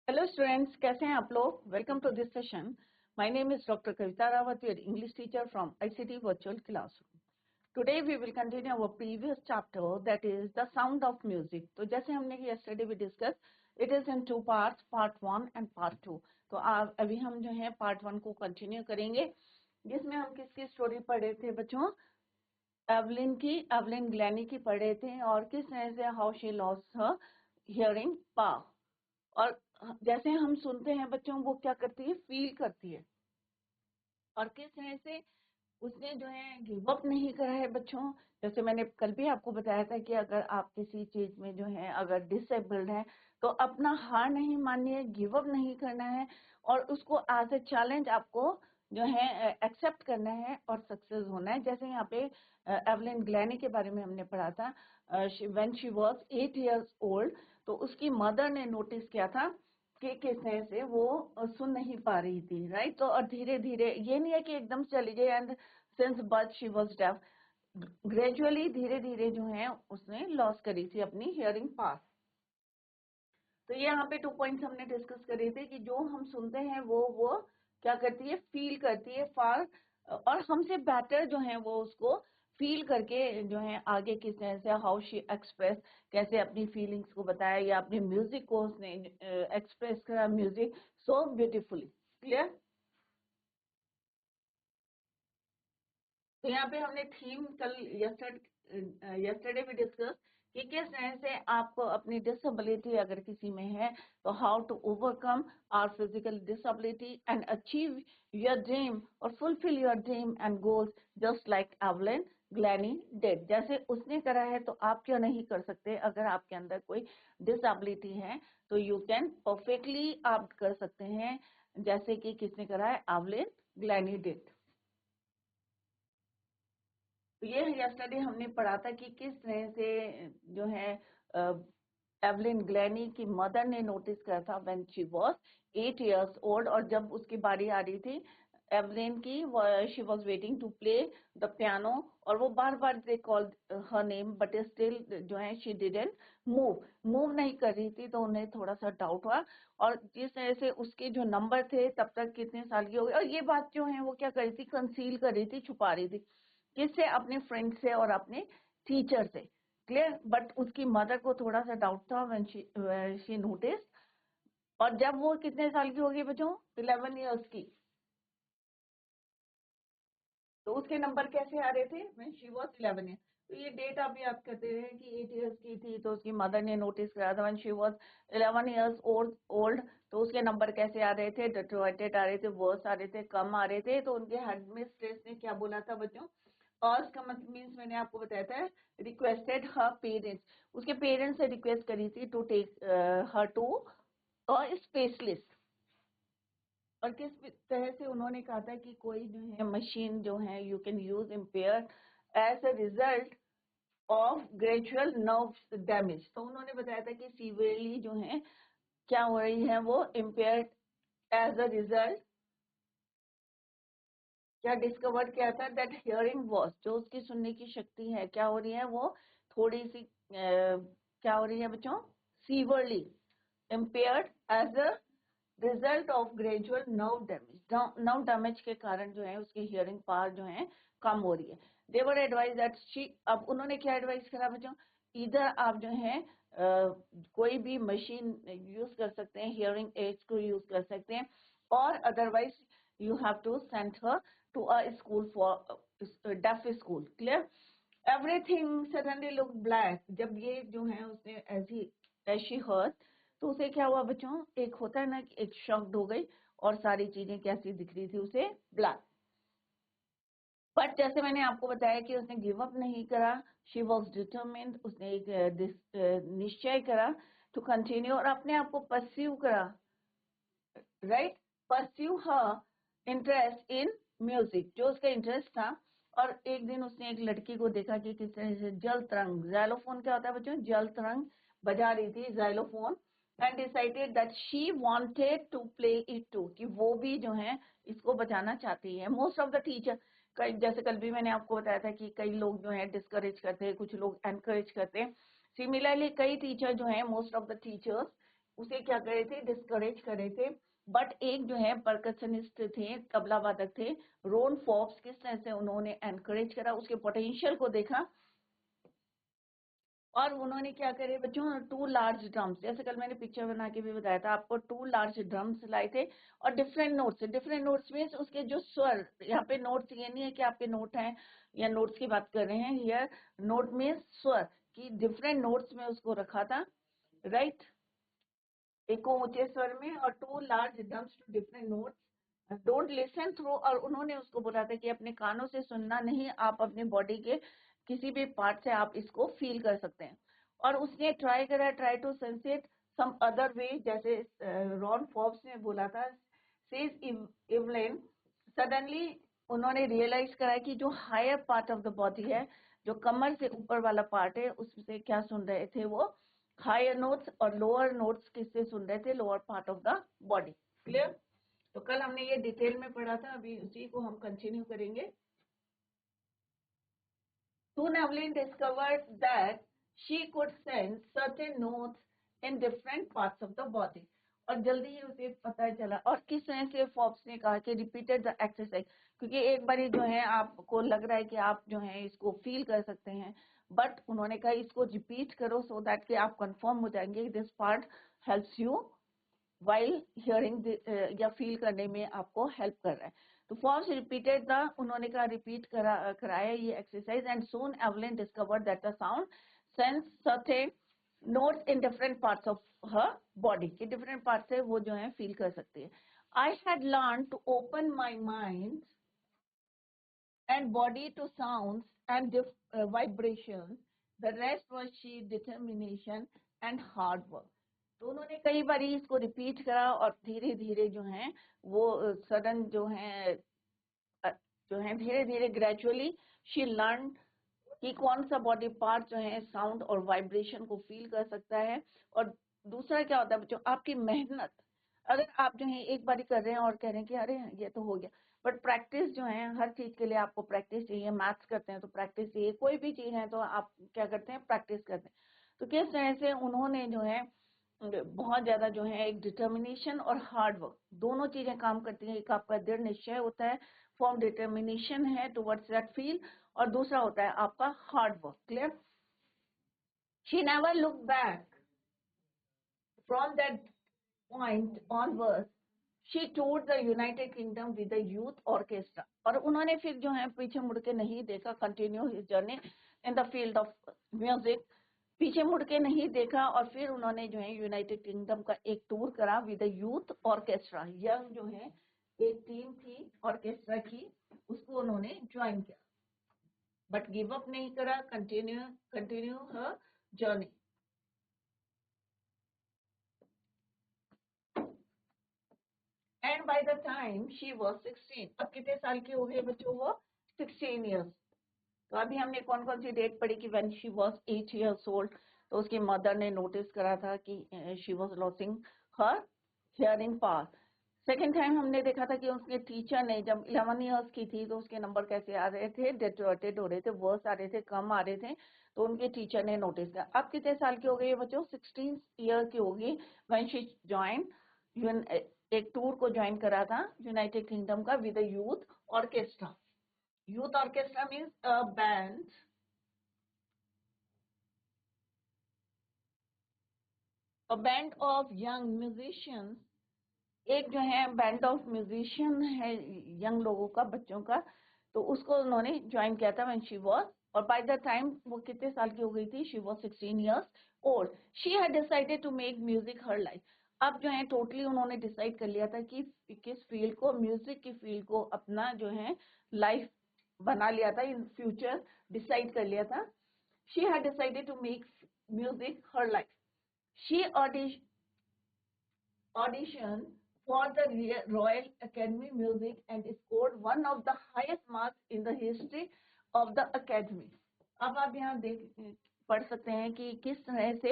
Hello students, कैसे हैं आप लोग? Welcome to this session. My name is doctor Kavita Rawat, your English teacher from ICT virtual classroom. Today we will continue our previous chapter, that is the sound of music. तो जैसे हमने yesterday भी discuss, it is in two parts, part 1 and part 2। तो अभी हम जो है part 1 को कंटिन्यू करेंगे, जिसमें हम किसकी स्टोरी पढ़ रहे थे बच्चों? एवलिन ग्लैनी की पढ़ रहे थे, और किस तरह से how she lost her hearing power. और जैसे हम सुनते हैं बच्चों, वो क्या करती है? फील करती है। और किस तरह से उसने जो है गिव अप नहीं करा है बच्चों। जैसे मैंने कल भी आपको बताया था कि अगर आप किसी चीज में जो है अगर डिसेबल्ड है, तो अपना हार नहीं माननी है, गिव अप नहीं करना है, और उसको एज ए चैलेंज आपको जो है एक्सेप्ट करना है और सक्सेस होना है। जैसे यहाँ पे एवलिन ग्लैनी के बारे में हमने पढ़ा था। When she was 8 years old, तो उसकी मदर ने नोटिस किया था कि किस तरह से वो सुन नहीं पा रही थी, राइट। तो और धीरे धीरे, ये नहीं है कि एकदम चली गई and since birth she was deaf, gradually धीरे धीरे जो है उसने लॉस करी थी अपनी हियरिंग पावर। तो ये यहाँ पे 2 पॉइंट्स हमने डिस्कस करे थे कि जो हम सुनते हैं वो क्या करती है? फील करती है फार, और हमसे बेटर जो है वो उसको फील करके जो है आगे किस तरह से हाउ शी एक्सप्रेस, कैसे अपनी फीलिंग्स को बताया, या अपने म्यूजिक को उसने एक्सप्रेस करा, म्यूजिक सो ब्यूटीफुली। क्लियर? तो यहाँ पे हमने थीम कल यस्टरडे भी डिस्कस कि किस तरह से आपको अपनी डिसेबिलिटी अगर किसी में है, तो how to overcome our physical disability and achieve your dream और fulfil your dream and goals, just like Evelyn Glennie did. जैसे उसने करा है, तो आप क्यों नहीं कर सकते? अगर आपके अंदर कोई डिसेबिलिटी है, तो यू कैन परफेक्टली आप कर सकते हैं, जैसे कि किसने करा है? Evelyn Glennie did. तो ये यस्टरडे हमने पढ़ा था कि किस तरह से जो है एवलिन ग्लैनी की मदर ने नोटिस करा था when she was 8 years old, और जब उसकी बारी आ रही थी एवलिन की, she was waiting to play the piano, और वो बार बार they called her name but still जो है शी डिडंट मूव नहीं कर रही थी। तो उन्हें थोड़ा सा डाउट हुआ, और जिस तरह से उसके जो नंबर थे तब तक कितने साल की हो गई, और ये बात जो है वो क्या कर रही थी? कंसील कर रही थी, छुपा रही थी। किससे? अपने फ्रेंड से और अपने टीचर से। क्लियर? बट उसकी मदर को थोड़ा सा डाउट था व्हेन शी नोटिस। और जब वो कितने साल की होगी बच्चों? 11 इयर्स की। तो उसके नंबर कैसे आ रहे थे? When she was 11 year. तो ये डेट आप याद करते रहे कि 8 इयर्स की थी, तो उसकी मदर ने नोटिस करा था when she was 11 years old. तो उसके नंबर कैसे आ रहे थे? डिट्रोइटेड आ रहे थे, वर्स आ रहे थे, कम आ रहे थे। तो उनके हेड मिस्ट्रेस ने क्या बोला था बच्चों? और का मतलब मीन्स मैंने आपको बताया था, रिक्वेस्टेड हर पेरेंट्स, उसके पेरेंट्स से रिक्वेस्ट करी थी to take her to a specialist. और किस तरह से उन्होंने कहा था कि कोई जो है मशीन जो है you can use impair as a result of gradual nerve damage. तो उन्होंने बताया था कि सीवियरली जो है क्या हो रही है, वो इम्पेयर एज अ रिजल्ट, क्या डिस्कवर किया था? दैट हियरिंग वॉज, जो उसकी सुनने की शक्ति है क्या हो रही है? वो थोड़ी सी क्या हो रही है बच्चों? Severely impaired as a result of gradual nerve damage के कारण जो है उसकी हियरिंग पावर जो है कम हो रही है। देवर एडवाइज दैट शी, अब उन्होंने क्या एडवाइस करा बच्चों? इधर आप जो है कोई भी मशीन यूज कर सकते हैं, हियरिंग एड्स को यूज कर सकते हैं, और otherwise you have to send her to a school for deaf school. Clear? Everything suddenly looked black. जब ये जो है उसने as she heard, तो उसे क्या हुआ बच्चों? एक होता है ना कि एक शॉक्ड हो गई, और सारी चीजें कैसी दिख रही थी उसे? ब्लैक। बट जैसे मैंने आपको बताया कि उसने गिव अप नहीं करा, शी वॉज डिटरमिन्ड, उसने एक निश्चय करा टू कंटिन्यू, और अपने आप को परस्यू करा, right, pursue her interest in music, जो उसका इंटरेस्ट था। और एक दिन उसने एक लड़की को देखा कि किस तरह से जल तरंग, जाइलोफोन क्या होता है बच्चों? जल तरंग बजा रही थी, xylophone, and decided that she wanted to play it too, कि वो भी जो है इसको बजाना चाहती है। मोस्ट ऑफ द टीचर, कई, जैसे कल भी मैंने आपको बताया था कि कई लोग जो है डिस्करेज करते हैं, कुछ लोग एनकरेज करते हैं। सिमिलरली कई टीचर जो है, मोस्ट ऑफ द टीचर्स उसे क्या कर रहे थे, डिस्करेज कर रहे थे। बट एक जो है परकशनिस्ट थे, तबला वादक थे, रोन फॉक्स, किस तरह से उन्होंने एनकरेज करा, उसके पोटेंशियल को देखा, और उन्होंने क्या करे बच्चों, 2 लार्ज ड्रम्स, जैसे कल मैंने पिक्चर बना के भी बताया था आपको, 2 लार्ज ड्रम्स लाए थे, और डिफरेंट नोट्स में उसके जो स्वर, यहाँ पे नोट्स ये नहीं है कि आपके नोट हैं या नोट्स की बात कर रहे हैं, ये नोट में स्वर की डिफरेंट नोट्स में उसको रखा था, राइट, एक को ऊंचे स्वर में और 2 large drums to different notes, don't listen through, और उन्होंने उसको बोला था कि अपने कानों से सुनना नहीं, आप अपने बॉडी के किसी भी पार्ट से आप इसको फील कर सकते हैं। और उसने ट्राई करा, try to sense it some other way, जैसे रॉन फॉर्ब्स ने बोला था, सेज इवलिन, सडनली उन्होंने रियलाइज करा कि जो higher part of the body है, जो कमर से ऊपर वाला पार्ट है, उससे क्या सुन रहे थे वो, हायर नोट्स, और लोअर नोट्स किससे सुन रहे थे, lower part of the body. Clear? तो कल हमने ये डिटेल में पढ़ा था, अभी उसी को हम कंटिन्यू करेंगे। Soon Evelyn discovered that she could sense certain notes in different parts of the body. और जल्दी ही उसे पता चला, और किस तरह से फॉक्स ने कहा कि रिपीटेड द एक्सरसाइज, क्योंकि एक बार जो है आपको लग रहा है कि आप जो है इसको फील कर सकते हैं, बट उन्होंने कहा इसको रिपीट करो सो दैट कि आप कंफर्म हो जाएंगे, this part helps you while hearing, या फील करने में आपको हेल्प कर रहा है। तो फॉर्म्स रिपीटेड द, उन्होंने कहा रिपीट कराया ये exercise, and soon Evelyn discovered that the sound sense certain notes in different parts of her body, के डिफरेंट पार्ट से वो जो है फील कर सकती है। I had learn to open my mind and body to sounds and vibrations. The rest was sheer determination and hard work. तो उन्होंने कई बार इसको रिपीट करा, और धीरे धीरे जो है वो सडन जो है धीरे धीरे ग्रेजुअली शी लर्न कि कौन सा बॉडी पार्ट जो है साउंड और वाइब्रेशन को फील कर सकता है। और दूसरा क्या होता है बच्चों, आपकी मेहनत, अगर आप जो है एक बारी कर रहे हैं और कह रहे हैं कि अरे ये तो हो गया, बट प्रैक्टिस जो है, हर चीज के लिए आपको प्रैक्टिस चाहिए, मैथ्स करते हैं तो प्रैक्टिस चाहिए, कोई भी चीज है तो आप क्या करते हैं, प्रैक्टिस करते हैं। तो किस तरह से उन्होंने जो है बहुत ज्यादा जो है, एक डिटर्मिनेशन और हार्ड वर्क, दोनों चीजें काम करती हैं। एक आपका दृढ़ निश्चय होता है, फॉर्म डिटर्मिनेशन है टुवर्ड्स दैट फील्ड, और दूसरा होता है आपका hard work. Clear? She never look back from that point onwards, she toured the United Kingdom with the youth orchestra, और उन्होंने फिर जो है पीछे मुड़ के नहीं देखा, continue his journey in the field of music, पीछे मुड़ के नहीं देखा, और फिर उन्होंने जो है यूनाइटेड किंगडम का एक टूर करा विद यूथ ऑर्केस्ट्रा, यंग जो है एक टीम थी ऑर्केस्ट्रा की, उसको उन्होंने ज्वाइन किया, बट गिव अप नहीं करा, continue her journey. And bye the time she was 16, अब कितने साल की हो गई बच्चों वो, 16 ईयर्स। तो अभी हमने कौन कौन सी डेट पढ़ी कि when she was 8 years old, तो उसकी मदर ने नोटिस करा था कि she was losing her hearing power. Second time हमने देखा था कि उसके टीचर ने, जब 11 ईयर्स की थी तो उसके नंबर कैसे आ रहे थे, डिटोरेटेड हो रहे थे, वर्स आ रहे थे, कम आ रहे थे, तो उनके टीचर ने नोटिस किया। अब कितने साल की हो गई है बच्चों, 16 ईयर की होगी व्हेन शी ज्वाइन, एक टूर को ज्वाइन करा था यूनाइटेड किंगडम का with youth orchestra. Youth orchestra means a band of young musicians, एक जो है बैंड ऑफ म्यूजिशियन है यंग लोगों का, बच्चों का, तो उसको उन्होंने ज्वाइन किया था व्हेन शी वाज, और बाय द टाइम वो कितने साल की हो गई थी, she was 16 years old. She had decided to make music her life, अब जो है टोटली उन्होंने डिसाइड कर लिया था कि किस फील्ड को, म्यूजिक की फील्ड को अपना जो है लाइफ बना लिया था, इन फ्यूचर डिसाइड कर लिया था। She had decided to make music her life. She auditioned for the Royal Academy Music and scored one of the highest marks in the history of the Academy. अब आप यहाँ देख पढ़ सकते हैं कि किस तरह से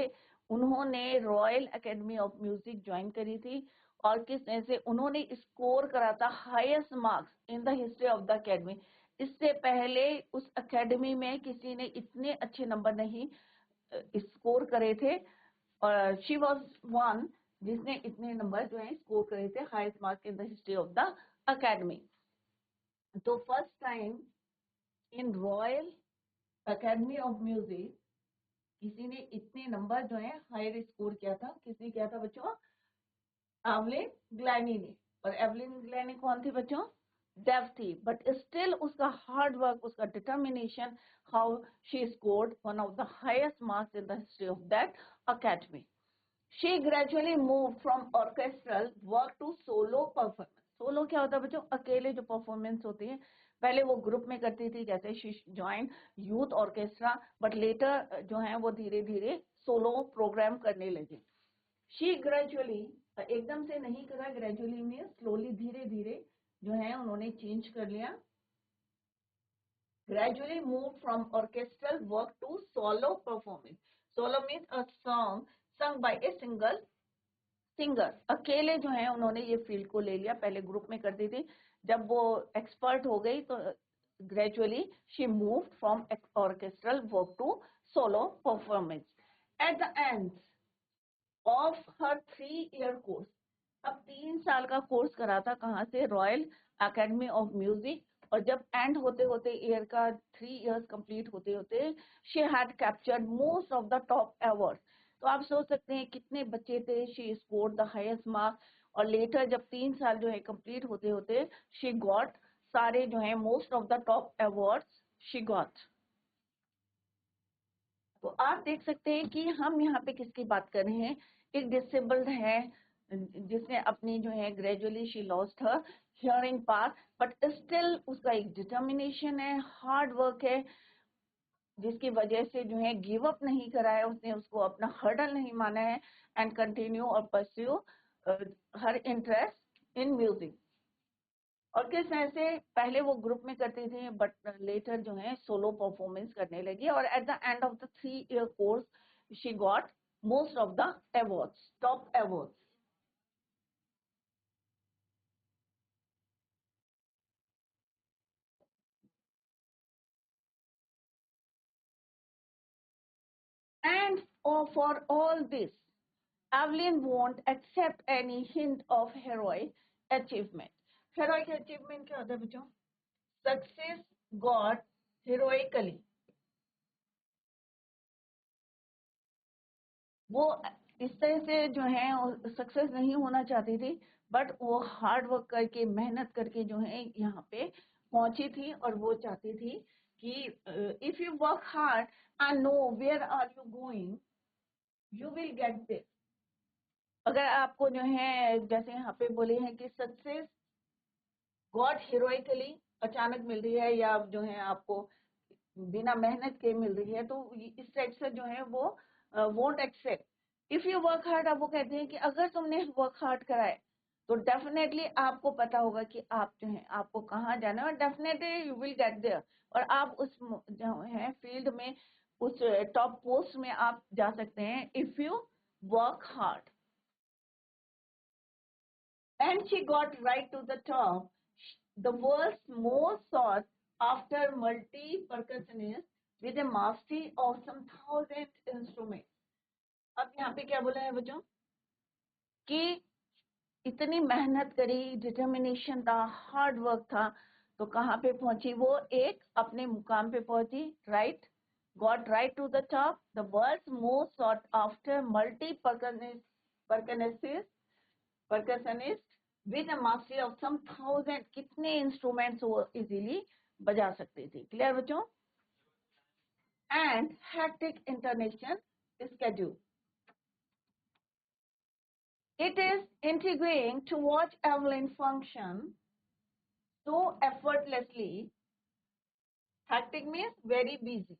उन्होंने royal academy of music join करी थी, और किस तरह से उन्होंने स्कोर करा था highest marks in the history of the academy. इससे पहले उस एकेडमी में किसी ने इतने अच्छे नंबर नहीं स्कोर करे थे, और शी वॉज वन जिसने इतने नंबर जो है स्कोर करे थे, highest marks in the history of the academy. तो first time in Royal Academy of Music किसी ने इतने नंबर जो है हायर स्कोर किया था। किसने किया था बच्चों? एवलिन ग्लैनी ने। और एवलिन ग्लैनी कौन थी बच्चों? डेफ थी, बट स्टिल उसका हार्ड वर्क, उसका determination, how she scored one of the highest marks in the history of that academy. She gradually move from orchestral work to solo performance. Solo क्या होता है बच्चों? अकेले जो परफॉर्मेंस होती है। पहले वो ग्रुप में करती थी, जैसे she join youth orchestra, but later जो है वो धीरे धीरे सोलो प्रोग्राम करने लगी। शी ग्रेजुअली, एकदम से नहीं करा, ग्रेजुअली में स्लोली, धीरे धीरे जो है उन्होंने चेंज कर लिया। gradually moved from orchestral work to solo performance. Solo means a song sung by a single singer. अकेले जो है उन्होंने ये फील्ड को ले लिया। पहले ग्रुप में करती थी, जब वो एक्सपर्ट हो गई तो gradually she moved from orchestral work to solo performance. At the end of her 3-year course, अब 3 साल का कोर्स करा था, कहाँ से? Royal Academy of Music. और जब एंड होते होते ईयर का 3 years कंप्लीट होते होते, she had captured most of the top award. तो आप सोच सकते हैं कितने बच्चे थे, she scored the highest marks. और लेटर जब 3 साल जो है कंप्लीट होते होते, शी गॉट सारे जो है most of the top awards she got. तो आप देख सकते हैं कि हम यहाँ पे किसकी बात कर रहे हैं। एक डिसेबल्ड है जिसने अपनी जो है gradually she lost her hearing part, but still उसका एक डिटर्मिनेशन है, हार्ड वर्क है, जिसकी वजह से जो है गिव अप नहीं करा है उसने, उसको अपना हर्डल नहीं माना है, एंड कंटिन्यू और pursue her interest in music. और किस तरह से पहले वो ग्रुप में करती थी, बट लेटर जो है सोलो परफॉर्मेंस करने लगी। और eight the end of the 3-year course she got most of the awards, top awards. And for all this, Evelyn won't accept any hint of heroic achievement. Heroic achievement क्या होता है बच्चों? Success got heroically. वो इस तरह से जो है सक्सेस नहीं होना चाहती थी, बट वो हार्ड वर्क करके, मेहनत करके जो है यहाँ पे पहुंची थी। और वो चाहती थी कि if you work hard and know where are you going, you will get there. अगर आपको जो है जैसे यहाँ पे बोले हैं कि सक्सेस गॉड हीरोइकली, अचानक मिल रही है या जो है आपको बिना मेहनत के मिल रही है, तो इस टाइप से जो है वो won't accept. If you work hard, अब वो कहते हैं कि अगर तुमने वर्क हार्ड करा है तो डेफिनेटली आपको पता होगा कि आप जो है आपको कहाँ जाना है, और definitely you will get there. और आप उस जो है फील्ड में, उस टॉप पोस्ट में आप जा सकते हैं if you work hard. And she got right to the top, the world's most sought after multi-percussionist with a mastery of some 1,000 instruments. अब यहाँ पे क्या बोला है बच्चों कि इतनी मेहनत करी, डिटर्मिनेशन था, हार्ड वर्क था, तो कहाँ पे पहुंची वो? एक अपने मुकाम पे पहुंची, right, got right to the top, the world's most sought after percussionist with a mastery of some 1,000। कितने इंस्ट्रूमेंट्स वो इजीली बजा सकते थे। क्लियर बच्चों? And hectic international schedule. It is intriguing to watch Evelyn function so effortlessly. Hectic means very busy.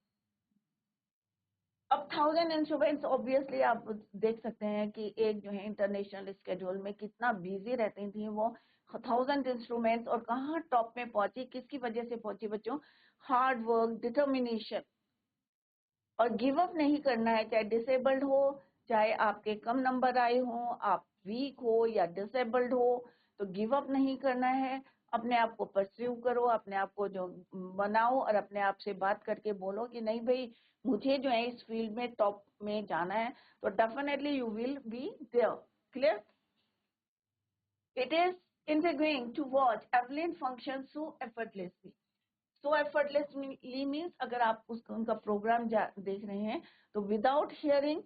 अब 1,000 instruments, obviously आप देख सकते हैं कि एक जो है इंटरनेशनल स्केड्यूल में कितना बिजी रहती थी वो। 1,000 इंस्ट्रूमेंट्स, और कहाँ टॉप में पहुंची, किसकी वजह से पहुंची बच्चों? Hard work, determination. और गिव अप नहीं करना है, चाहे डिसेबल्ड हो, चाहे आपके कम नंबर आए हो, आप वीक हो या डिसेबल्ड हो, तो गिव अप नहीं करना है। अपने आप को परस्यू करो, अपने आप को जो बनाओ, और अपने आप से बात करके बोलो कि नहीं भाई, मुझे जो है इस फील्ड में टॉप में जाना है, तो definitely you will be there. Clear? It is intriguing to watch Evelyn function so effortlessly. So effortlessly means अगर आप उसका उनका प्रोग्राम देख रहे हैं तो without hearing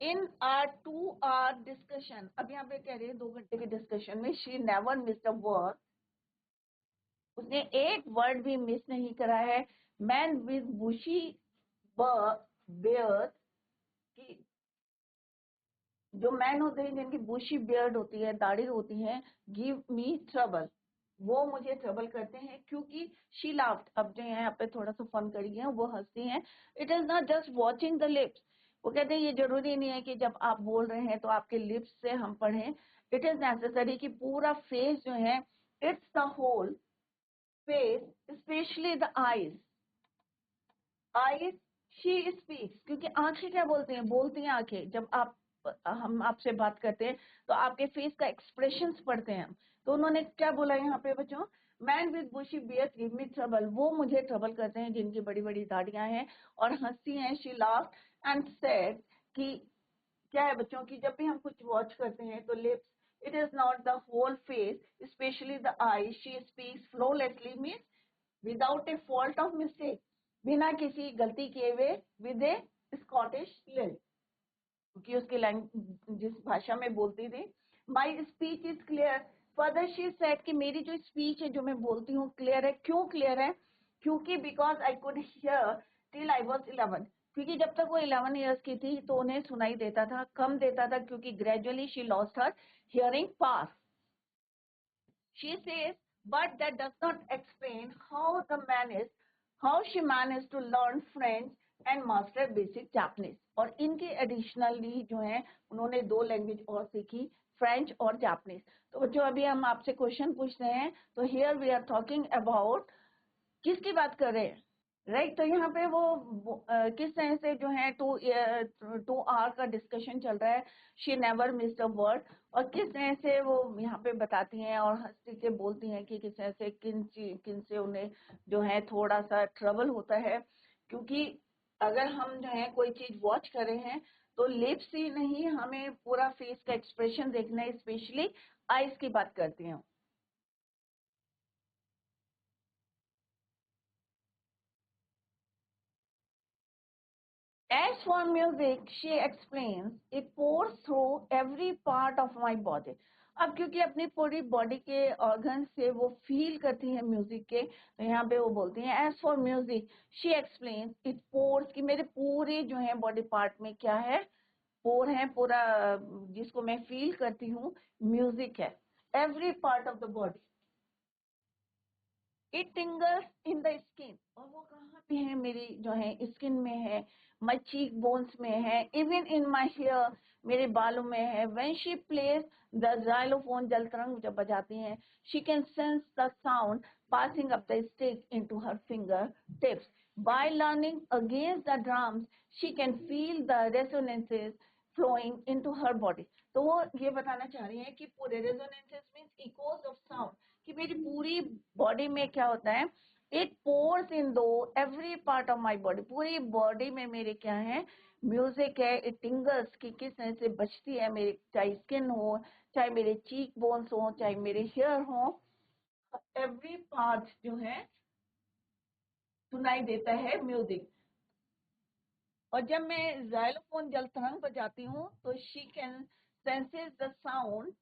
in our 2 hour discussion, अब यहाँ पे कह रहे हैं 2 घंटे के डिस्कशन में she never missed a word, उसने एक वर्ड भी मिस नहीं करा है. मैन विद बुशी बियर्ड, की जो मैन होते हैं जिनकी बुशी बियर्ड होती है, दाढ़ी होती है, गिव मी ट्रबल, वो मुझे ट्रबल करते हैं क्योंकि शी लाफ्ड. अब जो यहाँ पे थोड़ा सा फन करी है, वो हंसती हैं. It is not just watching the lips, वो कहते हैं ये जरूरी नहीं है कि जब आप बोल रहे हैं तो आपके लिप्स से हम पढ़ें. इट इज नेसेसरी कि पूरा फेस जो है, it's the whole face, specially the eyes. Eyes she speaks, क्योंकि आंखें क्या बोलती हैं, बोलती हैं आंखें. जब हम आपसे बात करते हैं तो आपके फेस का एक्सप्रेशंस पढ़ते हैं हम. तो उन्होंने क्या बोला यहाँ पे बच्चों, man with bushy beard give me trouble, वो मुझे ट्रबल करते हैं जिनकी बड़ी बड़ी दाढ़ियां हैं और हंसती हैं. शी लाफ्ड एंड सेड, कि क्या है बच्चों की जब भी हम कुछ वॉच करते हैं तो lips, it is not the whole face, specially the eye. She speaks flawlessly means without a fault of mistake, बिना किसी गलती किए हुए, विद ए स्कॉटिश लिल, क्योंकि उसकी लैंग्वेज जिस भाषा में बोलती थी. My speech is clear. Further she said कि मेरी जो स्पीच है, जो मैं बोलती हूँ, क्लियर है. क्यों क्लियर है? क्योंकि because I could hear till I was 11, क्योंकि जब तक वो 11 ईयर्स की थी तो उन्हें सुनाई देता था, कम देता था, क्योंकि gradually she lost her hearing power. She says, but that does not explain how she managed to learn French and master basic Japanese. और इनके एडिशनली जो है उन्होंने 2 लैंग्वेज और सीखी, फ्रेंच और जापानीज. तो बच्चों अभी हम आपसे क्वेश्चन पूछ रहे हैं, तो here we are talking about, किसकी बात कर रहे हैं, राइट? तो यहाँ पे वो किस तरह से जो है 2 आवर का डिस्कशन चल रहा है. She never missed a word, और किस तरह से वो यहाँ पे बताती हैं और हंसती के बोलती हैं कि किस तरह से किन से उन्हें जो है थोड़ा सा ट्रबल होता है. क्योंकि अगर हम जो है कोई चीज वॉच कर रहे हैं तो लिप्स ही नहीं, हमें पूरा फेस का एक्सप्रेशन देखना है, स्पेशली आईज की बात करती हैं. As for music, she explains, it pours through every part of my body. अब क्योंकि अपनी पूरी बॉडी के ऑर्गन से वो फील करती है म्यूजिक के, तो यहाँ पे वो बोलती हैं, as for music she explains it pores, कि मेरे पूरे जो है बॉडी पार्ट में क्या है, पोर है, पूरा जिसको मैं फील करती हूँ, म्यूजिक है. Every part of the body. It टिंगल्स in the skin, और वो कहाँ पे है, मेरी जो है स्किन में है, माई चीक बोन्स में है, इवन इन माई हेयर, मेरे बालों में है. When she plays the xylophone, जल तरंग जब बजाती हैं, she can sense the sound passing up the stick into her fingertips. By leaning against the drums, she can feel the resonances flowing into her body. तो वो ये बताना चाह रही है कि पूरे resonances means echoes of sound, कि मेरी पूरी बॉडी में क्या होता है, इट पोर्स इन दो every part of my body, पूरी बॉडी में मेरे क्या है, म्यूजिक है. इट टिंगल्स, की किस तरह से बचती है मेरे, चाहे स्किन हो, चाहे मेरे चीक बोन्स हो, चाहे मेरे हेयर हो, एवरी पार्ट जो है सुनाई देता है म्यूजिक. और जब मैं जाइलोफोन जल तरंग बजाती हूँ तो she can senses the sound,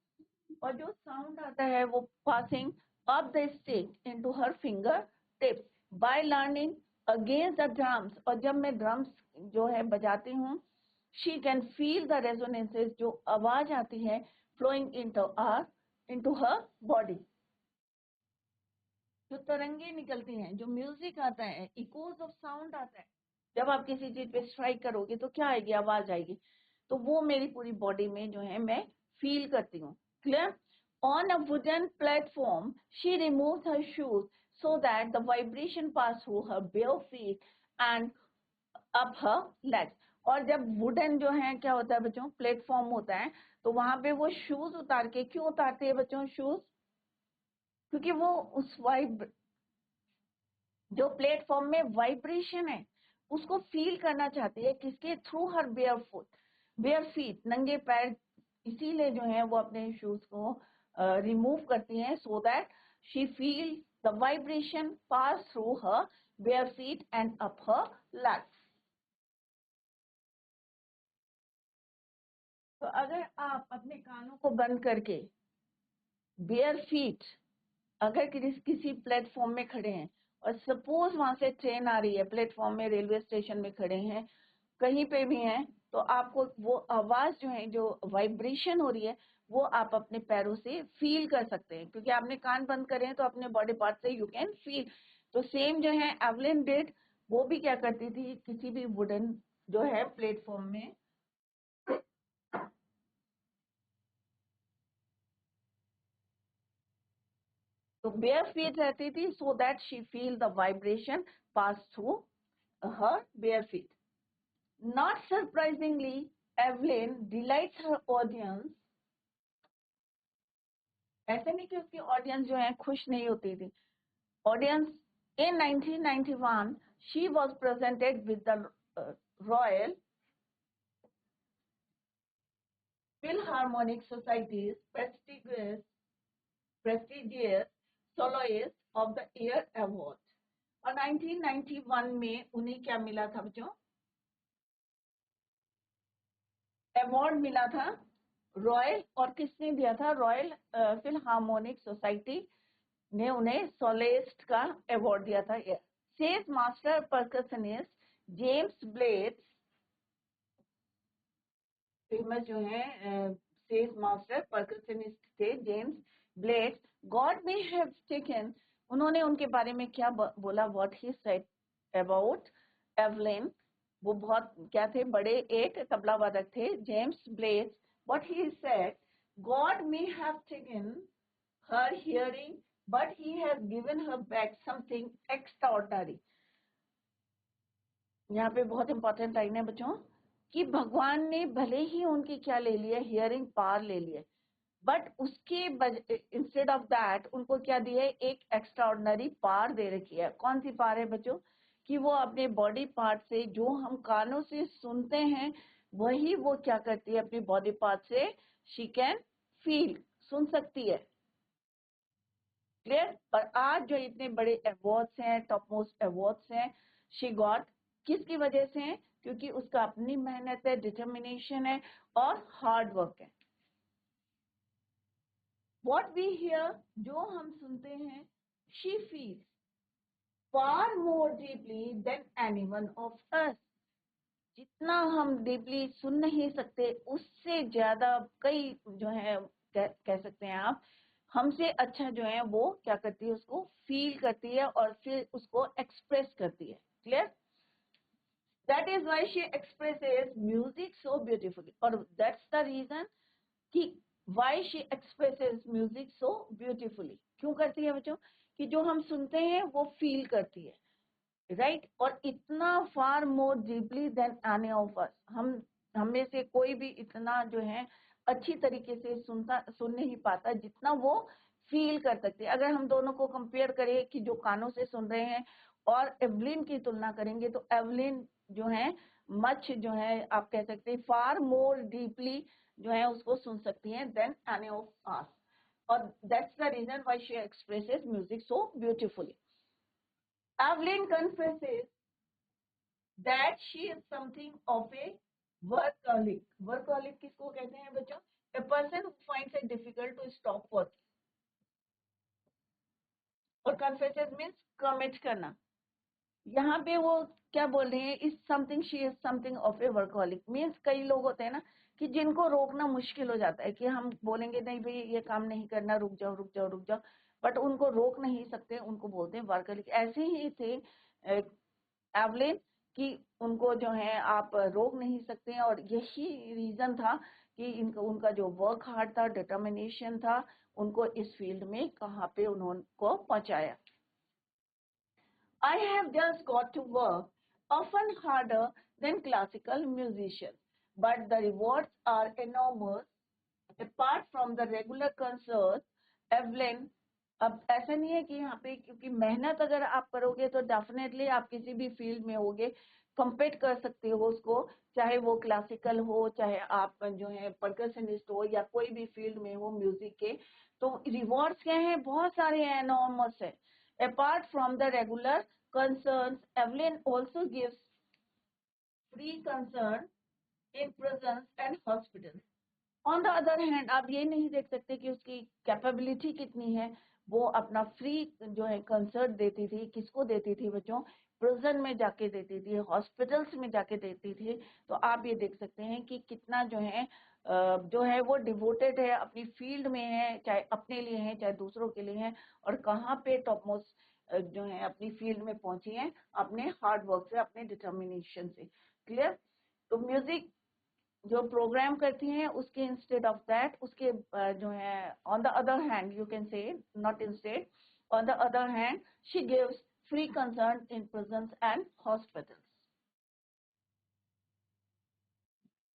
और जो साउंड आता है वो passing up the stick into her finger tips. By learning against the drums, और जब मैं ड्रम्स जो है बजाती हूँ, शी कैन फील द रेजोनेंसेस, जो आवाज आती है, फ्लोइंग इनटू हर बॉडी. जो तरंगे निकलती हैं, जो म्यूजिक आता है, इकोज ऑफ साउंड आता है, जब आप किसी चीज पे स्ट्राइक करोगे तो क्या आएगी, आवाज आएगी. तो वो मेरी पूरी बॉडी में जो है मैं फील करती हूँ. Clear? On a wooden platform she removes her shoes so that the vibration pass through her bare feet and up her legs. और जब वुडन जो है क्या होता है बच्चों, प्लेटफॉर्म होता है, तो वहां पे वो शूज उतार के, क्यों उतारते हैं बच्चों शूज, क्योंकि वो उस जो प्लेटफॉर्म में वाइब्रेशन है उसको फील करना चाहती है, किसके थ्रू, हर बेयर फुट. बेयर फीट, नंगे पैर इसीलिए जो है वो अपने शूज को रिमूव करती हैं, so that she feel the vibration pass through her bare feet and up her legs. तो अगर आप अपने कानों को बंद करके बेयर फीट अगर किसी प्लेटफॉर्म में खड़े हैं और सपोज वहां से ट्रेन आ रही है, प्लेटफॉर्म में, रेलवे स्टेशन में खड़े हैं, कहीं पे भी हैं, तो आपको वो आवाज जो है, जो वाइब्रेशन हो रही है, वो आप अपने पैरों से फील कर सकते हैं, क्योंकि आपने कान बंद करे हैं तो अपने बॉडी पार्ट से यू कैन फील। तो सेम जो है एवलिन डिड, वो भी क्या करती थी, किसी भी वुडन जो है प्लेटफॉर्म में तो बेयर फीट रहती थी, so that she feel the vibration pass through her bare feet. Not surprisingly, Evelyn delights her audience. ऐसे नहीं कि उसकी ऑडियंस जो है खुश नहीं होती थी। Audience in 1991 she was presented with the Royal Philharmonic Society's prestigious Soloist of the Year Award। और 1991 में उन्हें क्या मिला था बच्चों? अवार्ड मिला था रॉयल, और किसने दिया था? रॉयल फिलहार्मोनिक सोसाइटी ने उन्हें सोलिस्ट का अवार्ड दिया था। Says master percussionist James blade, famous जो है सेज मास्टर परकशनिस्ट थे James blade, God may have taken, उन्होंने उनके बारे में क्या बोला? What he said about Evelyn, वो बहुत क्या थे, बड़े एक तबला वादक थे, James blade. What he said, God may have taken her hearing, but he has given her back something extraordinary। यहाँ पे बहुत इंपॉर्टेंट लाइन है बच्चों, कि भगवान ने भले ही उनकी क्या ले लिया, हियरिंग पावर ले लिया, बट उसके इंस्टेड ऑफ दैट उनको क्या दिया है? एक एक्स्ट्राऑर्डिनरी पावर दे रखी है। कौन सी पावर है बच्चों? कि वो अपने बॉडी पार्ट से, जो हम कानों से सुनते हैं, वही वो क्या करती है, अपनी बॉडी पार्ट से शी कैन फील, सुन सकती है। क्लियर? और आज जो इतने बड़े अवार्ड्स हैं, टॉप मोस्ट अवार्ड्स हैं, शी गॉट, किसकी वजह से है? क्योंकि उसका अपनी मेहनत है, डिटर्मिनेशन है और हार्ड वर्क है। व्हाट वी हियर, जो हम सुनते हैं, she feels far more deeply than anyone of us, जितना हम डीपली सुन नहीं सकते, उससे ज्यादा कई जो है कह सकते हैं आप, हमसे अच्छा जो है वो क्या करती है, उसको फील करती है और फिर उसको एक्सप्रेस करती है। Clear? That is why she expresses music so beautifully, और दैट्स द रीजन कि why she expresses music so beautifully. क्यों करती है बच्चों? कि जो हम सुनते हैं वो फील करती है, राइट? और इतना far more deeply than any of us, हम में से कोई भी इतना जो है अच्छी तरीके से सुन नहीं पाता जितना वो फील कर सकते हैं। अगर हम दोनों को कंपेयर करें कि जो कानों से सुन रहे हैं और एवलिन की तुलना करेंगे, तो एवलिन जो है मच जो है आप कह सकते हैं फार मोर डीपली जो है उसको सुन सकती हैं देन एनी ऑफ अस, और that's the reason why she expresses music so beautifully. Evelyn confesses that she is something of a workaholic. Workaholic किसको कहते हैं बच्चों? A person who finds it difficult to stop working. और confesses means commit करना। यहाँ पे वो क्या बोल रहे हैं? Is something, she is something of A workaholic, means कई लोग होते हैं ना कि जिनको रोकना मुश्किल हो जाता है, कि हम बोलेंगे नहीं भाई ये काम नहीं करना, रुक जाओ रुक जाओ रुक जाओ, बट उनको रोक नहीं सकते, उनको बोलते हैं वर्कहॉलिक। ऐसे ही थे एवलिन, कि उनको जो है आप रोक नहीं सकते हैं, और यही रीजन था कि इनका उनका जो वर्क हार्ड था, डिटर्मिनेशन था, उनको इस फील्ड में कहाँ पे उनको पहुंचाया। I have just got to work, often harder than classical musicians, but the rewards are enormous. Apart from the regular concerts, Evelyn, अब ऐसा नहीं है कि यहाँ पे, क्योंकि मेहनत अगर आप करोगे तो डेफिनेटली आप किसी भी फील्ड में होगे, कंपेट कर सकते हो उसको, चाहे वो क्लासिकल हो, चाहे आप जो है परकशनिस्ट हो, या कोई भी फील्ड में हो म्यूजिक के। तो रिवॉर्ड्स क्या हैं, बहुत सारे हैं, एनॉर्मस है। Apart from the regular concerns, Evelyn also gives free concern in prisons and hospital. On the other hand, आप ये नहीं देख सकते कि उसकी कैपेबिलिटी कितनी है। वो अपना फ्री जो है कंसर्ट देती थी, किसको देती थी बच्चों, प्रिजन में जाके देती थी, हॉस्पिटल्स में जाके देती थी। तो आप ये देख सकते हैं कि कितना जो है वो डिवोटेड है, अपनी फील्ड में है, चाहे अपने लिए है चाहे दूसरों के लिए है, और कहाँ पे टॉप मोस्ट जो है अपनी फील्ड में पहुंची है, अपने हार्ड वर्क से, अपने डिटर्मिनेशन से। क्लियर। तो म्यूजिक जो प्रोग्राम करती हैं उसके इंस्टेड ऑफ दैट, उसके जो है on the other hand, you can say not instead, on the other hand she gives free concern in prisons and hospitals.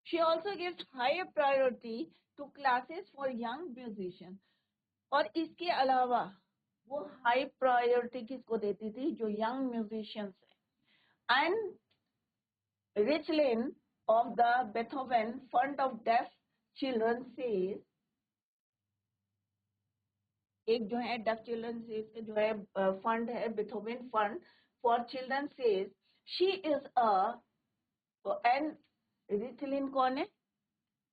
She also gives higher priority to classes for young musicians. और इसके अलावा वो high priority किसको देती थी, जो young musicians है। And रिचलिन of the Beethoven Fund of Deaf Children says, एक जो है डेफ चिल्ड्रन से जो है फंड है, Beethoven fund for children says, she is an रिचलिन कौन है,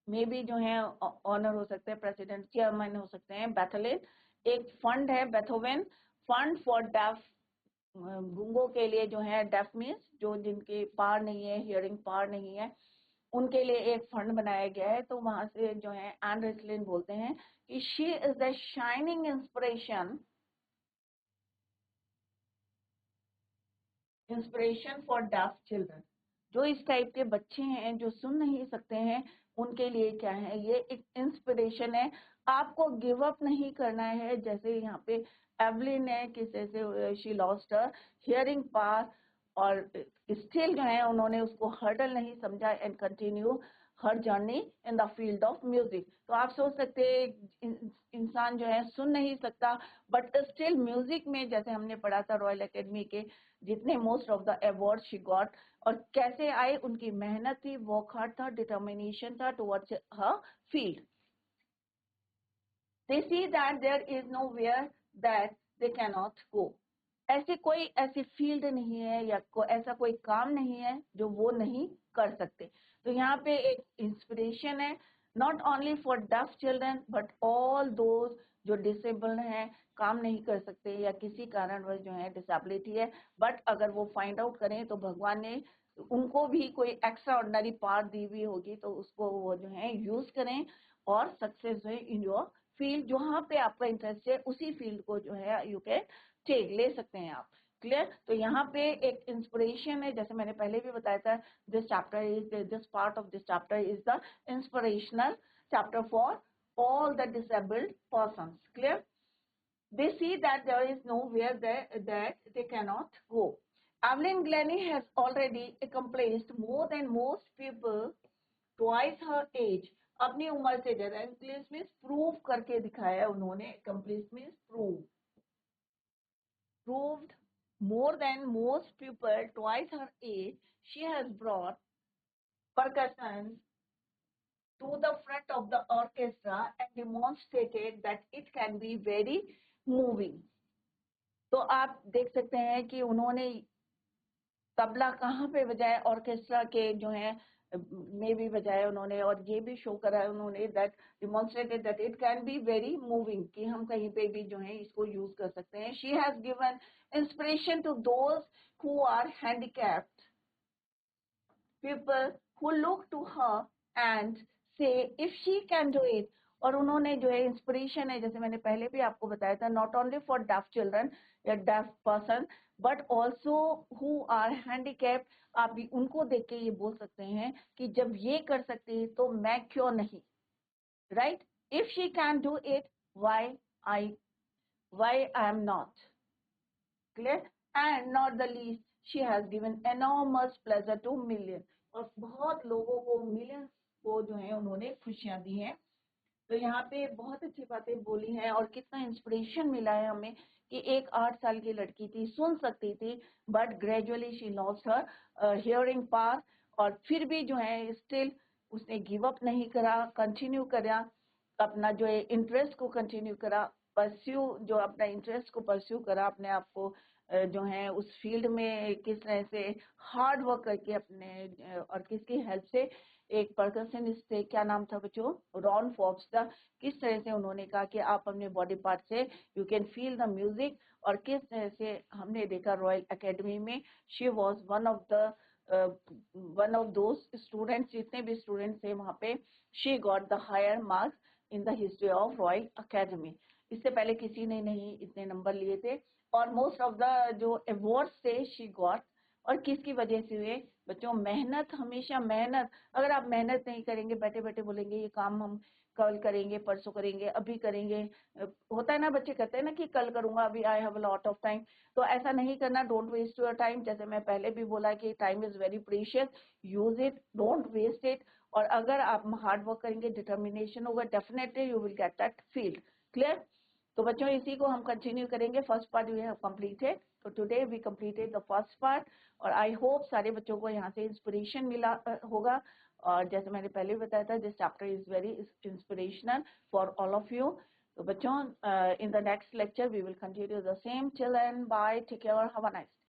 मे बी जो है ऑनर हो सकते हैं, प्रेसिडेंट चेयरमैन हो सकते हैं, बेथोवेन। एक फंड है बेथोवेन फंड फॉर डेफ, गूंगों के लिए जो है, डेफ मीन्स जो जिनके पार नहीं है, हियरिंग पार नहीं है, उनके लिए एक फंड बनाया गया है। तो वहां से जो है एन रिचलिन बोलते हैं कि she is the shining inspiration for deaf children. जो इस टाइप के बच्चे हैं जो सुन नहीं सकते हैं, उनके लिए क्या है, ये एक इंस्पिरेशन है। आपको गिव अप नहीं करना है, जैसे यहाँ पे एवलिन है, किसी से she lost her hearing power, और स्टिल जो है उन्होंने उसको हर्डल नहीं समझा and continue her journey in the field of music. तो आप सोच सकते हैं इंसान जो है सुन नहीं सकता, बट स्टिल म्यूजिक में, जैसे हमने पढ़ा था रॉयल एकेडमी के जितने most of the award she got, और कैसे आए, उनकी मेहनत थी, वर्क हार्ड था, डिटर्मिनेशन था towards her field. They see that there is nowhere that they cannot go. ऐसी फील्ड नहीं है, या ऐसा कोई काम नहीं है जो वो नहीं कर सकते। तो यहाँ पे एक इंस्पिरेशन है, not only for deaf children but all those जो डिसेबल्ड हैं, काम नहीं कर सकते, या किसी कारणवश जो है डिसेबिलिटी है, बट अगर वो फाइंड आउट करें तो भगवान ने उनको भी कोई एक्स्ट्रा ऑर्डिनरी पावर दी हुई होगी, तो उसको वो जो है यूज करें और सक्सेस हुए इन योर फील्ड। जहाँ पे आपका इंटरेस्ट है उसी फील्ड को जो है यू कैन टेक, ले सकते हैं आप। क्लियर। तो यहाँ पे एक इंस्पिरेशन है, जैसे मैंने पहले भी बताया था, this part of this chapter is the inspirational chapter for all the disabled persons. Clear. They see that there is nowhere that they cannot go. Evelyn Glennie has already accomplished more than most people twice her age. अपनी उम्र से ज्यादा, accomplish means prove करके दिखाया उन्होंने, accomplish means proved more than most people twice her age. She has brought percussion to the front of the orchestra and demonstrated that it can be very moving. तो आप देख सकते हैं कि उन्होंने तबला कहाँ पे बजाया, ऑर्केस्ट्रा के जो है में भी बजाया उन्होंने, और ये भी शो करा उन्होंने, that demonstrated that it can be very moving, कि हम कहीं पे भी जो है इसको यूज कर सकते हैं। She has given inspiration to those who are handicapped people who look to her and say if she can do it. और उन्होंने जो है इंस्पिरेशन है, जैसे मैंने पहले भी आपको बताया था, not only for deaf children या deaf person but also who are handicapped. आप भी उनको देख के ये बोल सकते हैं कि जब ये कर सकती है तो मैं क्यों नहीं, right. If she can do it, I am not. Clear. And not the least, she has given enormous pleasure two million, और बहुत लोगों को, मिलियंस को जो है उन्होंने खुशियां दी हैं। तो यहाँ पे बहुत अच्छी बातें बोली हैं और कितना इंस्पिरेशन मिला है हमें कि एक 8 साल की लड़की थी, सुन सकती थी, but gradually she lost her hearing power, और फिर भी जो है स्टिल उसने गिव अप नहीं करा, कंटिन्यू करा अपना जो है इंटरेस्ट को, कंटिन्यू करा, परस्यू जो अपना इंटरेस्ट को परस्यू करा, अपने आप को जो है उस फील्ड में किस तरह से हार्ड वर्क करके अपने और किसकी हेल्प से, एक परकशनिस्ट थे, क्या नाम था बच्चों, रॉन फॉक्स था, किस तरह से उन्होंने कहा कि आप अपने बॉडी पार्ट से you can feel the music, और किस तरह से हमने देखा रॉयल एकेडमी में she was one of those students, जितने भी स्टूडेंट्स थे वहां पे, she got the higher marks in the history of Royal Academy. इससे पहले किसी ने नहीं इतने नंबर लिए थे, और मोस्ट ऑफ द जो अवार्ड्स थे शी गॉट, और किसकी वजह से हुए बच्चों, मेहनत, हमेशा मेहनत। अगर आप मेहनत नहीं करेंगे, बैठे बैठे बोलेंगे ये काम हम कल करेंगे, परसों करेंगे, अभी करेंगे, होता है ना, बच्चे कहते हैं ना कि कल करूंगा, अभी I have a lot of time, तो ऐसा नहीं करना। डोंट वेस्ट योर टाइम, जैसे मैं पहले भी बोला कि time is very precious, use it, don't waste it. और अगर आप हार्ड वर्क करेंगे, डिटर्मिनेशन होगा, definitely you will get that field. Clear? तो बच्चों इसी को हम कंटिन्यू करेंगे, first part we have completed, तो today we completed the first part, और आई होप सारे बच्चों को यहाँ से इंस्पिरेशन मिला होगा, और जैसे मैंने पहले भी बताया था, this chapter is very inspirational for all of you. तो बच्चों in the next lecture we will continue the same, till then bye, take care, have a nice